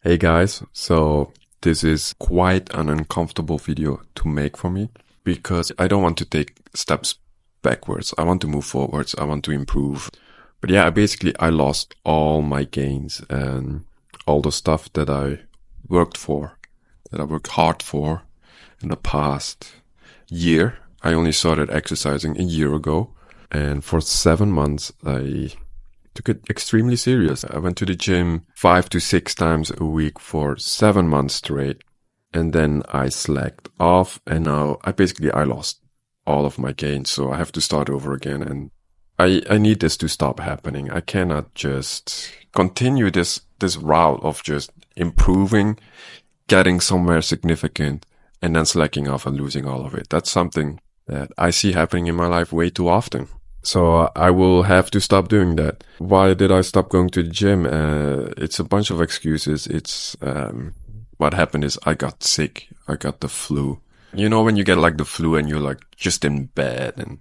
Hey guys, so this is quite an uncomfortable video to make for me because I don't want to take steps backwards. I want to move forwards. I want to improve. But yeah, I lost all my gains and all the stuff that I worked for, that I worked hard for in the past year. I only started exercising a year ago, and for 7 months I took it extremely serious. I went to the gym 5 to 6 times a week for 7 months straight. And then I slacked off, and now I lost all of my gains. So I have to start over again. And I need this to stop happening. I cannot just continue this route of just improving, getting somewhere significant, and then slacking off and losing all of it. That's something that I see happening in my life way too often. So I will have to stop doing that. Why did I stop going to the gym? It's a bunch of excuses. What happened is I got sick. I got the flu. You know, when you get like the flu and you're like just in bed and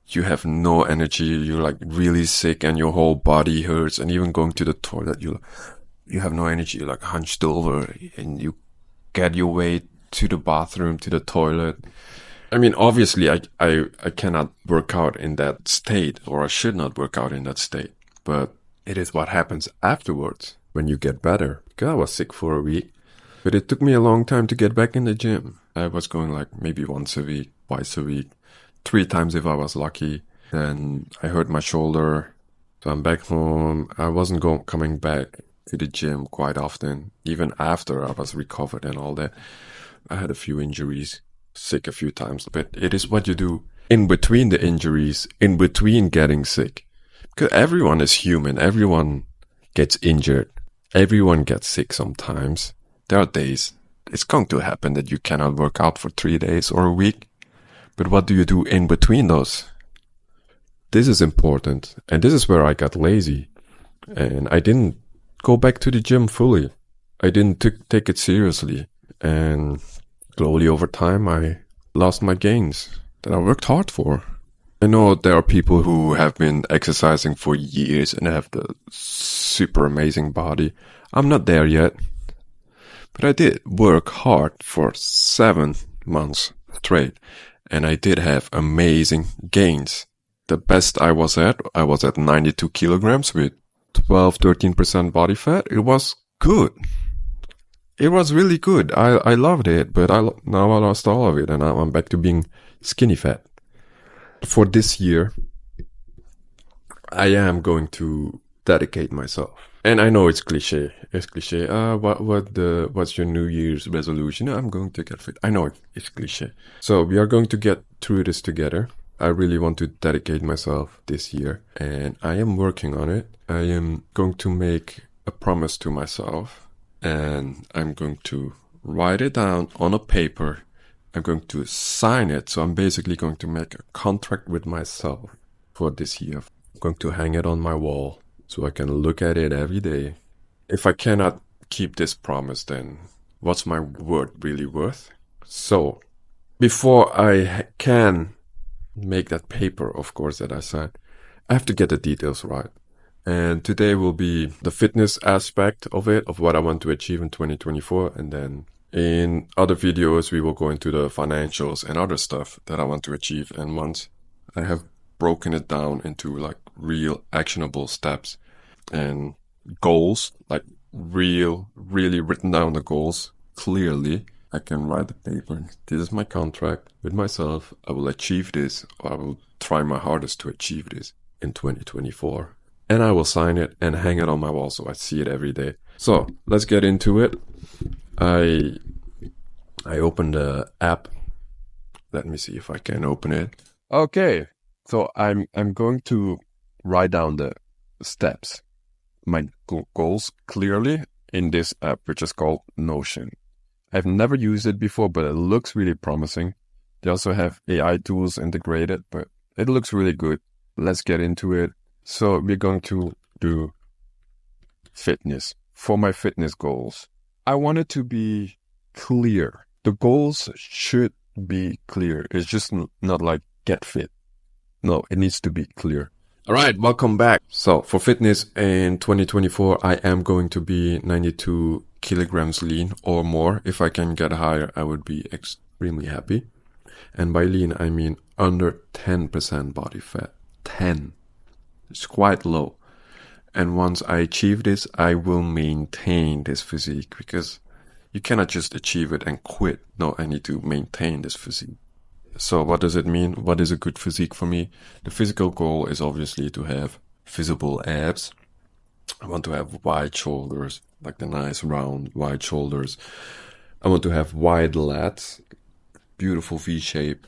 you have no energy, you're like really sick and your whole body hurts, and even going to the toilet, you have no energy. You're like hunched over and you get your way to the bathroom, to the toilet. I mean, obviously, I cannot work out in that state, or I should not work out in that state. But it is what happens afterwards when you get better. Because I was sick for a week. But it took me a long time to get back in the gym. I was going like maybe once a week, twice a week, 3 times if I was lucky. Then I hurt my shoulder. So I'm back home. I wasn't coming back to the gym quite often. Even after I was recovered and all that. I had a few injuries. Sick a few times, but it is what you do in between the injuries, in between getting sick. Because everyone is human. Everyone gets injured. Everyone gets sick sometimes. There are days it's going to happen that you cannot work out for 3 days or a week. But what do you do in between those? This is important. And this is where I got lazy. And I didn't go back to the gym fully. I didn't take it seriously. And slowly over time, I lost my gains that I worked hard for. I know there are people who have been exercising for years and have the super amazing body. I'm not there yet. But I did work hard for 7 months straight. And I did have amazing gains. The best I was at 92 kilograms with 12-13% body fat. It was good. It was really good. I loved it, but now I lost all of it, and now I'm back to being skinny fat. For this year, I am going to dedicate myself. And I know it's cliche. It's cliche. What's your New Year's resolution? I'm going to get fit. I know it's cliche. So we are going to get through this together. I really want to dedicate myself this year, and I am working on it. I am going to make a promise to myself. And I'm going to write it down on a paper. I'm going to sign it. So I'm basically going to make a contract with myself for this year. I'm going to hang it on my wall so I can look at it every day. If I cannot keep this promise, then what's my word really worth? So before I can make that paper, of course, that I signed, I have to get the details right. And today will be the fitness aspect of it, of what I want to achieve in 2024. And then in other videos, we will go into the financials and other stuff that I want to achieve. And once I have broken it down into like real actionable steps and goals, like really written down the goals clearly, I can write the paper. This is my contract with myself. I will achieve this, or I will try my hardest to achieve this in 2024. And I will sign it and hang it on my wall so I see it every day. So let's get into it. I opened the app. Let me see if I can open it. Okay. So I'm going to write down the steps, my goals clearly in this app, which is called Notion. I've never used it before, but it looks really promising. They also have AI tools integrated, but it looks really good. Let's get into it. So we're going to do fitness. For my fitness goals, I want it to be clear. The goals should be clear. It's just not like get fit. No, it needs to be clear. All right, welcome back. So for fitness in 2024, I am going to be 92 kilograms lean or more. If I can get higher, I would be extremely happy. And by lean, I mean under 10% body fat. 10. It's quite low. And once I achieve this, I will maintain this physique, because you cannot just achieve it and quit. No, I need to maintain this physique. So what does it mean? What is a good physique for me? The physical goal is obviously to have visible abs. I want to have wide shoulders, like the nice round wide shoulders. I want to have wide lats, beautiful V shape.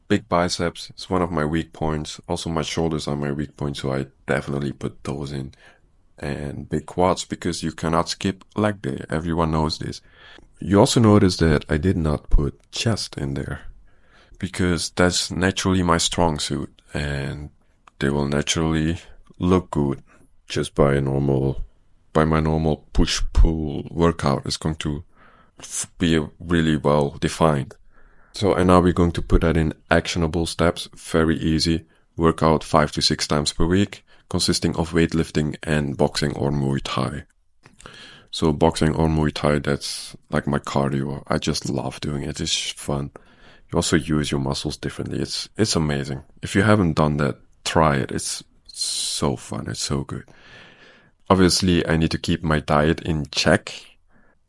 Big biceps is one of my weak points. Also my shoulders are my weak point, so I definitely put those in. And big quads, because you cannot skip leg day. Everyone knows this. You also notice that I did not put chest in there, because that's naturally my strong suit, and they will naturally look good just by my normal push-pull workout. Is going to be really well defined. So, and now we're going to put that in actionable steps. Very easy. Workout 5 to 6 times per week, consisting of weightlifting and boxing or Muay Thai. So boxing or Muay Thai, that's like my cardio. I just love doing it. It's fun. You also use your muscles differently. It's amazing. If you haven't done that, try it. It's so fun. It's so good. Obviously, I need to keep my diet in check.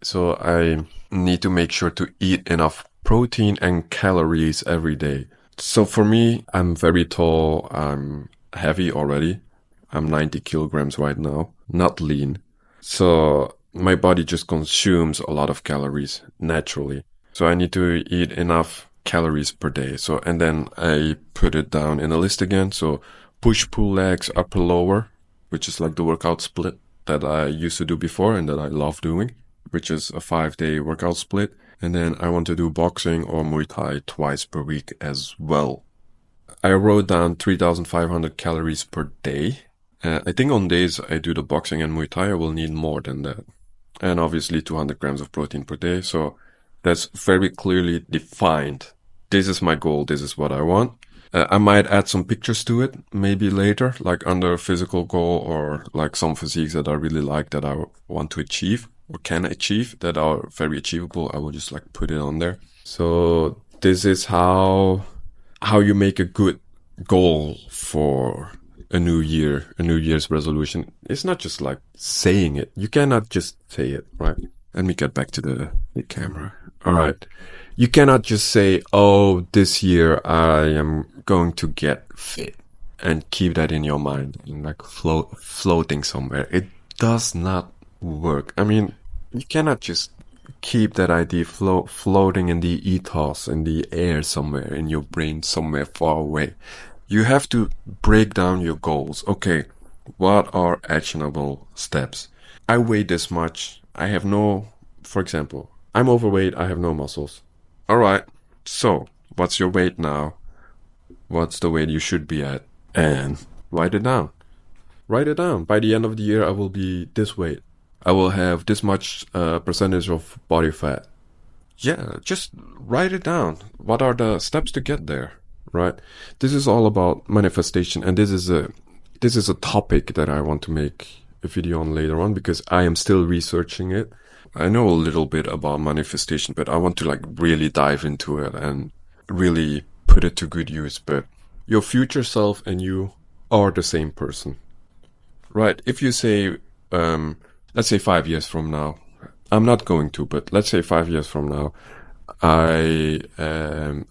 So I need to make sure to eat enough protein and calories every day. So for me, I'm very tall. I'm heavy already. I'm 90 kilograms right now, not lean. So my body just consumes a lot of calories naturally. So I need to eat enough calories per day. So, and then I put it down in a list again. So push, pull legs, upper, lower, which is like the workout split that I used to do before and that I love doing, which is a 5-day workout split. And then I want to do boxing or Muay Thai twice per week as well. I wrote down 3,500 calories per day. I think on days I do the boxing and Muay Thai, I will need more than that. And obviously 200 grams of protein per day. So that's very clearly defined. This is my goal. This is what I want. I might add some pictures to it maybe later, like under physical goal, or like some physiques that I really like that I want to achieve or can achieve that are very achievable. I will just like put it on there. So this is how you make a good goal for a new year, a New Year's resolution. It's not just like saying it. You cannot just say it, right? Let me get back to the camera. All right. You cannot just say, oh, this year I am going to get fit, and keep that in your mind and like floating somewhere. It does not work. I mean, you cannot just keep that idea floating in the ethos, in the air somewhere, in your brain somewhere far away. You have to break down your goals. Okay, what are actionable steps? I weigh this much. I have no, for example, I'm overweight. I have no muscles. All right. So what's your weight now? What's the weight you should be at? And write it down. Write it down. By the end of the year, I will be this weight. I will have this much percentage of body fat. Yeah, just write it down. What are the steps to get there? Right? This is all about manifestation, and this is a topic that I want to make a video on later on, because I am still researching it. I know a little bit about manifestation, but I want to like really dive into it and really put it to good use. But your future self and you are the same person, right? If you say, let's say 5 years from now, I'm not going to, but let's say 5 years from now, I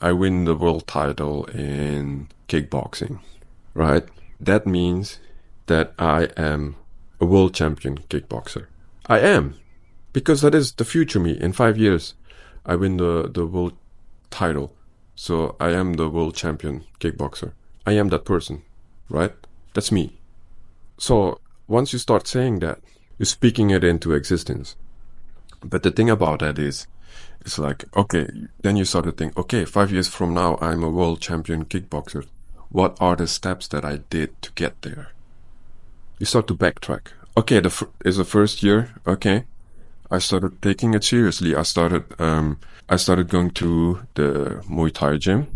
win the world title in kickboxing, right? That means that I am a world champion kickboxer. I am. Because that is the future me. In 5 years, I win the world title. So I am the world champion kickboxer. I am that person, right? That's me. So once you start saying that, you're speaking it into existence. But the thing about that is, it's like, okay, then you start to think, okay, 5 years from now, I'm a world champion kickboxer. What are the steps that I did to get there? You start to backtrack. Okay, is the first year, okay. I started taking it seriously. I started going to the Muay Thai gym,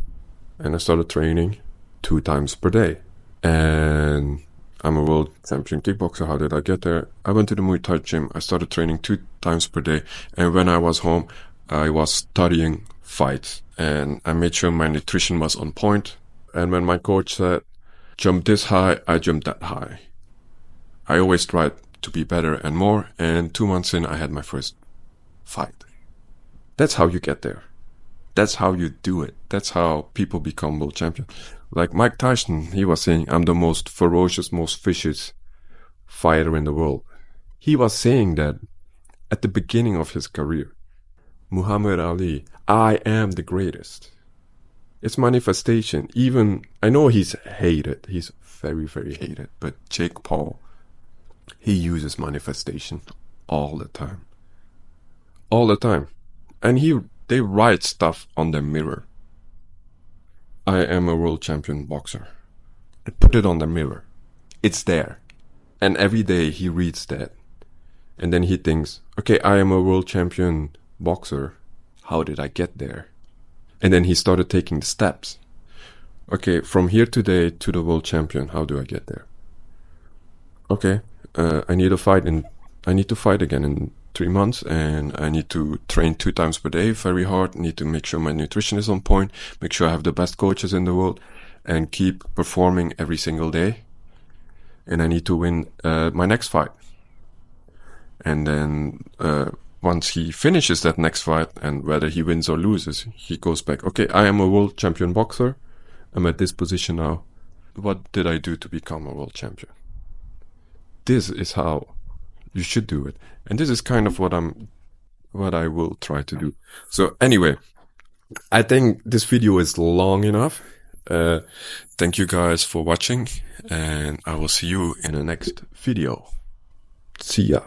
and I started training 2 times per day. And I'm a world champion kickboxer. How did I get there? I went to the Muay Thai gym. I started training 2 times per day. And when I was home, I was studying fights. And I made sure my nutrition was on point. And when my coach said, jump this high, I jumped that high. I always tried to be better and more. And 2 months in, I had my first fight. That's how you get there. That's how you do it. That's how people become world champion. Like Mike Tyson, he was saying, I'm the most ferocious, most vicious fighter in the world. He was saying that at the beginning of his career. Muhammad Ali, I am the greatest. It's manifestation. Even, I know he's hated. He's very, very hated. But Jake Paul, he uses manifestation all the time. All the time. And they write stuff on the mirror. I am a world champion boxer. They put it on the mirror. It's there. And every day he reads that. And then he thinks, okay, I am a world champion boxer. How did I get there? And then he started taking the steps. Okay, from here today to the world champion, how do I get there? Okay, I need to fight again in 3 months, and I need to train 2 times per day very hard. Need to make sure my nutrition is on point, make sure I have the best coaches in the world, and keep performing every single day. And I need to win my next fight. And then once he finishes that next fight, and whether he wins or loses, he goes back, okay, I am a world champion boxer. I'm at this position now. What did I do to become a world champion? This is how you should do it. And this is kind of what I will try to do. So anyway, I think this video is long enough. Thank you guys for watching, and I will see you in the next video. See ya.